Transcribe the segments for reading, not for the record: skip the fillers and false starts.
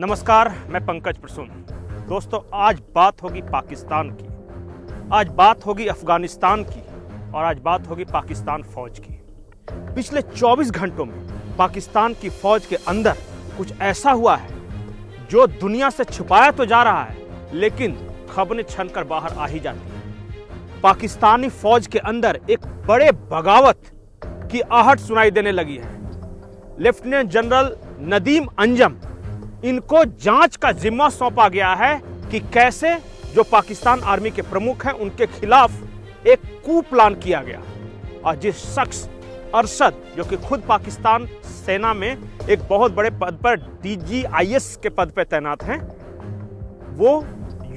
नमस्कार, मैं पंकज प्रसून। दोस्तों, आज बात होगी पाकिस्तान की, आज बात होगी अफगानिस्तान की और आज बात होगी पाकिस्तान फौज की। पिछले 24 घंटों में पाकिस्तान की फौज के अंदर कुछ ऐसा हुआ है जो दुनिया से छुपाया तो जा रहा है, लेकिन खबरें छनकर बाहर आ ही जाती है। पाकिस्तानी फौज के अंदर एक बड़े बगावत की आहट सुनाई देने लगी है। लेफ्टिनेंट जनरल नदीम अंजम, इनको जांच का जिम्मा सौंपा गया है कि कैसे जो पाकिस्तान आर्मी के प्रमुख हैं उनके खिलाफ एक कू प्लान किया गया। और जिस शख्स अरशद, जो कि खुद पाकिस्तान सेना में एक बहुत बड़े पद पर DGIS के पद पर तैनात हैं, वो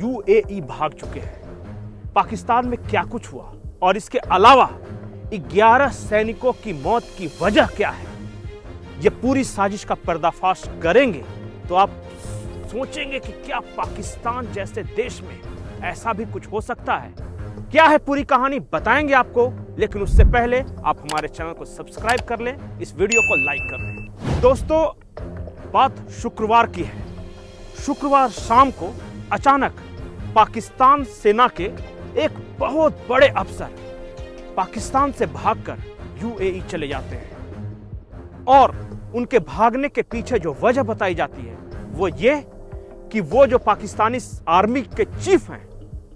UAE भाग चुके हैं। पाकिस्तान में क्या कुछ हुआ और इसके अलावा 11 सैनिकों की मौत की वजह क्या है, ये पूरी साजिश का पर्दाफाश करेंगे तो आप सोचेंगे कि क्या पाकिस्तान जैसे देश में ऐसा भी कुछ हो सकता है। क्या है पूरी कहानी बताएंगे आपको, लेकिन उससे पहले आप हमारे चैनल को सब्सक्राइब कर लें, इस वीडियो को लाइक कर लें। दोस्तों, बात शुक्रवार की है। शुक्रवार शाम को अचानक पाकिस्तान सेना के एक बहुत बड़े अफसर पाकिस्तान से भागकर UAE चले जाते हैं और उनके भागने के पीछे जो वजह बताई जाती है वो ये कि वो जो पाकिस्तानी आर्मी के चीफ हैं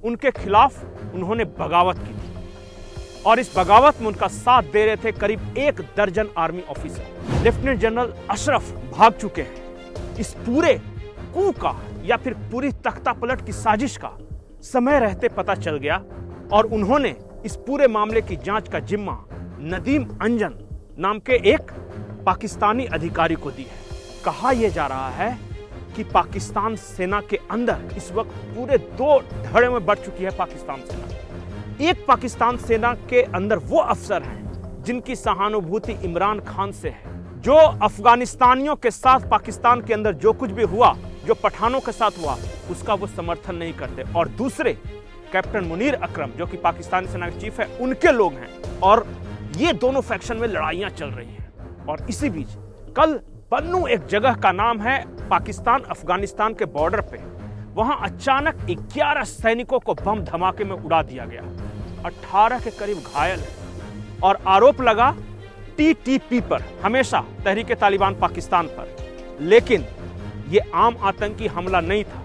उनके खिलाफ उन्होंने बगावत की थी और इस बगावत में उनका साथ दे रहे थे करीब 1 दर्जन army officer. Lieutenant general Ashraf भाग चुके हैं। इस पूरे कू का या फिर पूरी तख्ता पलट की साजिश का समय रहते पता चल गया और उन्होंने इस पूरे मामले की जांच का जिम्मा नदीम अंजम नाम के एक पाकिस्तानी अधिकारी को दी है। कहा यह जा रहा है कि पाकिस्तान सेना के अंदर इस वक्त पूरे 2 धड़े में बढ़ चुकी है पाकिस्तान सेना। एक पाकिस्तान सेना के अंदर वो अफसर हैं जिनकी सहानुभूति इमरान खान से है, जो अफगानिस्तानियों के साथ पाकिस्तान के अंदर जो कुछ भी हुआ, जो पठानों के साथ हुआ, उसका वो समर्थन नहीं करते। और दूसरे कैप्टन मुनीर अकरम, जो कि पाकिस्तानी सेना के चीफ है, उनके लोग हैं और ये दोनों फैक्शन में लड़ाइयां चल रही हैं। और इसी बीच कल बन्नू एक जगह का नाम है पाकिस्तान अफगानिस्तान के बॉर्डर पे, वहां अचानक 11 सैनिकों को बम धमाके में उड़ा दिया गया। 18 के करीब घायल हैं और आरोप लगा TTP पर, हमेशा तहरीक तालिबान पाकिस्तान पर। लेकिन यह आम आतंकी हमला नहीं था।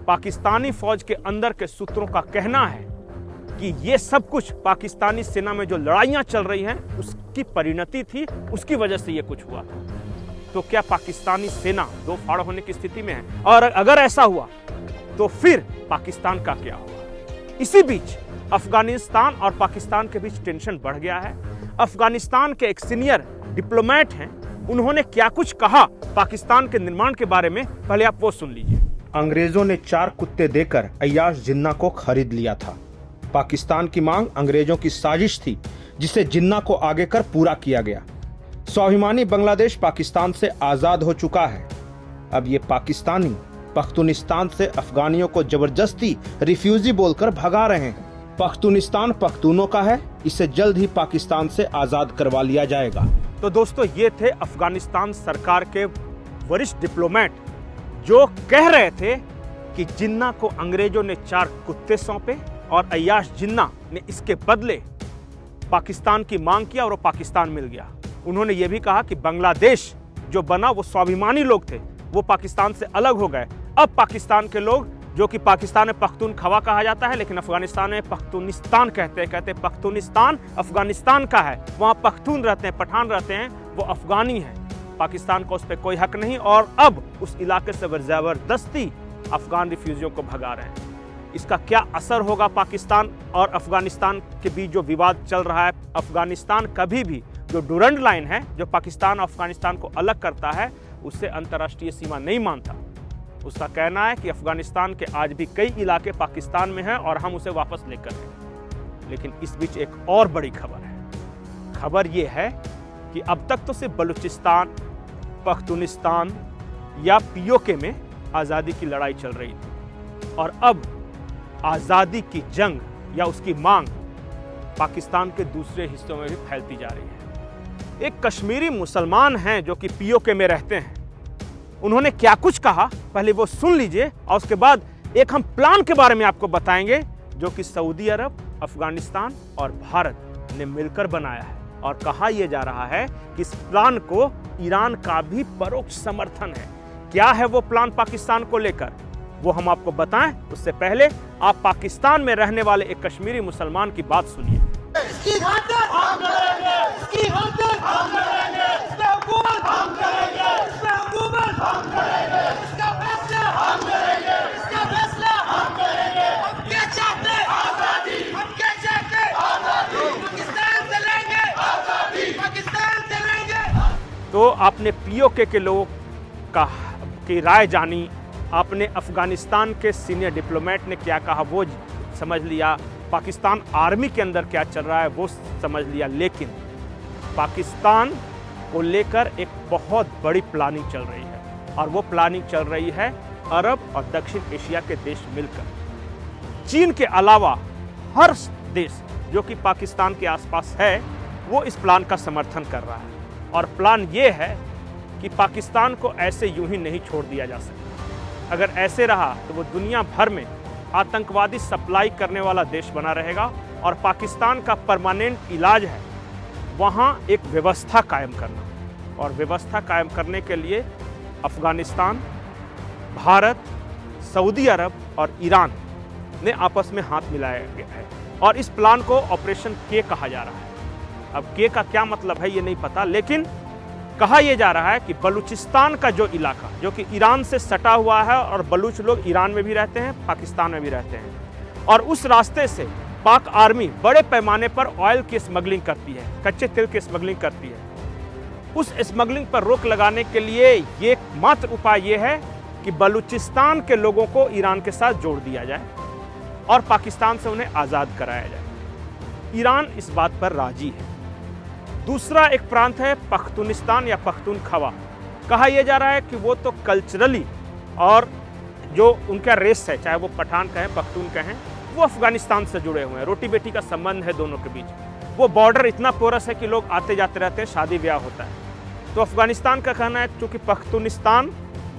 पाकिस्तानी फौज के अंदर के सूत्रों का कहना है कि ये सब कुछ पाकिस्तानी सेना में जो लड़ाइयां चल रही हैं उसकी परिणति थी, उसकी वजह से ये कुछ हुआ था। तो क्या पाकिस्तानी सेना दो फाड़ होने की स्थिति में है? और अगर ऐसा हुआ तो फिर पाकिस्तान का क्या हुआ? इसी बीच अफगानिस्तान और पाकिस्तान के बीच टेंशन बढ़ गया है। अफगानिस्तान के एक सीनियर डिप्लोमेट हैं, उन्होंने क्या कुछ कहा पाकिस्तान के निर्माण के बारे में, पहले आप वो सुन लीजिए। अंग्रेजों ने 4 कुत्ते देकर अय्याश जिन्ना को खरीद लिया था। पाकिस्तान की मांग अंग्रेजों की साजिश थी, जिसे जिन्ना को आगे कर पूरा किया गया। स्वाभिमानी बांग्लादेश पाकिस्तान से आजाद हो चुका है। अब ये पाकिस्तानी पख्तूनिस्तान से अफगानियों को जबरदस्ती रिफ्यूजी बोलकर भगा रहे हैं। पख्तूनिस्तान पख्तूनों का है, इसे जल्द ही पाकिस्तान से आजाद करवा लिया जाएगा। तो दोस्तों, ये थे अफगानिस्तान सरकार के वरिष्ठ डिप्लोमेट जो कह रहे थे कि जिन्ना को अंग्रेजों ने 4 कुत्ते सौंपे और अय्याश जिन्ना ने इसके बदले पाकिस्तान की मांग किया और वो पाकिस्तान मिल गया। उन्होंने ये भी कहा कि बांग्लादेश जो बना वो स्वाभिमानी लोग थे, वो पाकिस्तान से अलग हो गए। अब पाकिस्तान के लोग, जो कि पाकिस्तान में पख्तूनख्वा कहा जाता है लेकिन अफगानिस्तान में पख्तूनिस्तान कहते हैं पख्तूनिस्तान अफगानिस्तान का है, वहाँ पख्तून रहते हैं, पठान रहते हैं, वो अफगानी हैं। पाकिस्तान को उस पर कोई हक नहीं और अब उस इलाके से जबरदस्ती अफगान रिफ्यूजियों को भगा रहे हैं। इसका क्या असर होगा पाकिस्तान और अफगानिस्तान के बीच जो विवाद चल रहा है? अफगानिस्तान कभी भी जो डुरंड लाइन है, जो पाकिस्तान और अफगानिस्तान को अलग करता है, उससे अंतर्राष्ट्रीय सीमा नहीं मानता। उसका कहना है कि अफगानिस्तान के आज भी कई इलाके पाकिस्तान में हैं और हम उसे वापस लेकर हैं। लेकिन इस बीच एक और बड़ी खबर है। खबर यह है कि अब तक तो सिर्फ बलूचिस्तान, पख्तूनिस्तान या POK में आज़ादी की लड़ाई चल रही थी और अब आज़ादी की जंग या उसकी मांग पाकिस्तान के दूसरे हिस्सों में भी फैलती जा रही है। एक कश्मीरी मुसलमान हैं जो कि POK में रहते हैं, उन्होंने क्या कुछ कहा पहले वो सुन लीजिए, और उसके बाद एक हम प्लान के बारे में आपको बताएंगे जो कि सऊदी अरब, अफगानिस्तान और भारत ने मिलकर बनाया है। और कहा यह जा रहा है कि इस प्लान को ईरान का भी परोक्ष समर्थन है। क्या है वो प्लान पाकिस्तान को लेकर, वो हम आपको बताएं। उससे पहले आप पाकिस्तान में रहने वाले एक कश्मीरी मुसलमान की बात सुनिए। इसकी खातिर हम करेंगे, इसकी खातिर हम करेंगे, इस पे हुकूमत हम करेंगे, इस पे हुकूमत हम करेंगे, इसका फैसला हम करेंगे, इसका फैसला हम करेंगे। हम क्या चाहते हैं? आजादी। हम क्या चाहते हैं? आजादी। पाकिस्तान से लेंगे आजादी, पाकिस्तान से लेंगे। तो आपने पीओके के लोगों की राय जानी, आपने अफगानिस्तान के सीनियर डिप्लोमेट ने क्या कहा वो समझ लिया, पाकिस्तान आर्मी के अंदर क्या चल रहा है वो समझ लिया। लेकिन पाकिस्तान को लेकर एक बहुत बड़ी प्लानिंग चल रही है, और वो प्लानिंग चल रही है अरब और दक्षिण एशिया के देश मिलकर। चीन के अलावा हर देश जो कि पाकिस्तान के आसपास है वो इस प्लान का समर्थन कर रहा है। और प्लान ये है कि पाकिस्तान को ऐसे यूं ही नहीं छोड़ दिया जा सकता। अगर ऐसे रहा तो वो दुनिया भर में आतंकवादी सप्लाई करने वाला देश बना रहेगा। और पाकिस्तान का परमानेंट इलाज है वहाँ एक व्यवस्था कायम करना, और व्यवस्था कायम करने के लिए अफगानिस्तान, भारत, सऊदी अरब और ईरान ने आपस में हाथ मिलाया गया है। और इस प्लान को ऑपरेशन के कहा जा रहा है। अब के का क्या मतलब है ये नहीं पता, लेकिन कहा यह जा रहा है कि बलूचिस्तान का जो इलाका जो कि ईरान से सटा हुआ है, और बलूच लोग ईरान में भी रहते हैं, पाकिस्तान में भी रहते हैं, और उस रास्ते से पाक आर्मी बड़े पैमाने पर ऑयल की स्मगलिंग करती है, कच्चे तेल की स्मगलिंग करती है। उस स्मगलिंग पर रोक लगाने के लिए ये मात्र उपाय ये है कि बलूचिस्तान के लोगों को ईरान के साथ जोड़ दिया जाए और पाकिस्तान से उन्हें आज़ाद कराया जाए। ईरान इस बात पर राजी है। दूसरा एक प्रांत है पख्तूनिस्तान या पख्तूनख्वा। कहा यह जा रहा है कि वो तो कल्चरली और जो उनका रेस है, चाहे वो पठान कहें पख्तून कहें, वो अफगानिस्तान से जुड़े हुए हैं। रोटी बेटी का संबंध है दोनों के बीच। वो बॉर्डर इतना पोरस है कि लोग आते जाते रहते हैं, शादी ब्याह होता है। तो अफगानिस्तान का कहना है चूँकि पख्तूनिस्तान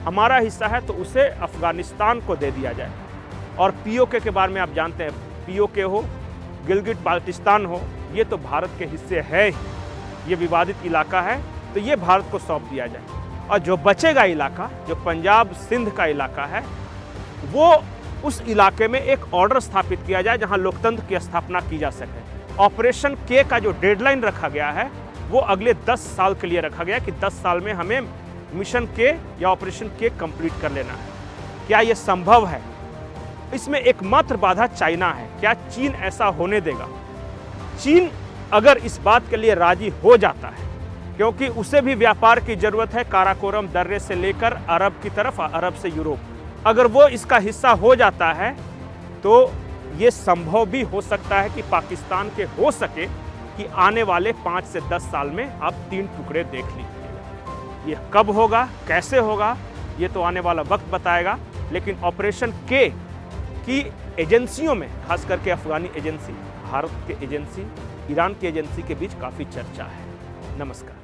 हमारा हिस्सा है तो उसे अफगानिस्तान को दे दिया जाए। और पीओके के बारे में आप जानते हैं, पीओके हो, गिलगिट बाल्टिस्तान हो, ये तो भारत के हिस्से है ही, ये विवादित इलाका है, तो ये भारत को सौंप दिया जाए। और जो बचेगा इलाका, जो पंजाब सिंध का इलाका है, वो उस इलाके में एक ऑर्डर स्थापित किया जाए जहां लोकतंत्र की स्थापना की जा सके। ऑपरेशन के का जो डेडलाइन रखा गया है वो अगले 10 साल के लिए रखा गया कि 10 साल में हमें मिशन के या ऑपरेशन के कंप्लीट कर लेना है। क्या ये संभव है? इसमें एकमात्र बाधा चाइना है। क्या चीन ऐसा होने देगा? चीन अगर इस बात के लिए राजी हो जाता है, क्योंकि उसे भी व्यापार की जरूरत है, काराकोरम दर्रे से लेकर अरब की तरफ, अरब से यूरोप, अगर वो इसका हिस्सा हो जाता है तो ये संभव भी हो सकता है कि पाकिस्तान के हो सके कि आने वाले 5 से 10 साल में आप 3 टुकड़े देख लीजिएगा। ये कब होगा, कैसे होगा, ये तो आने वाला वक्त बताएगा। लेकिन ऑपरेशन के की एजेंसियों में, खास करके अफगानी एजेंसी, भारत के एजेंसी, ईरान की एजेंसी के बीच काफ़ी चर्चा है। नमस्कार।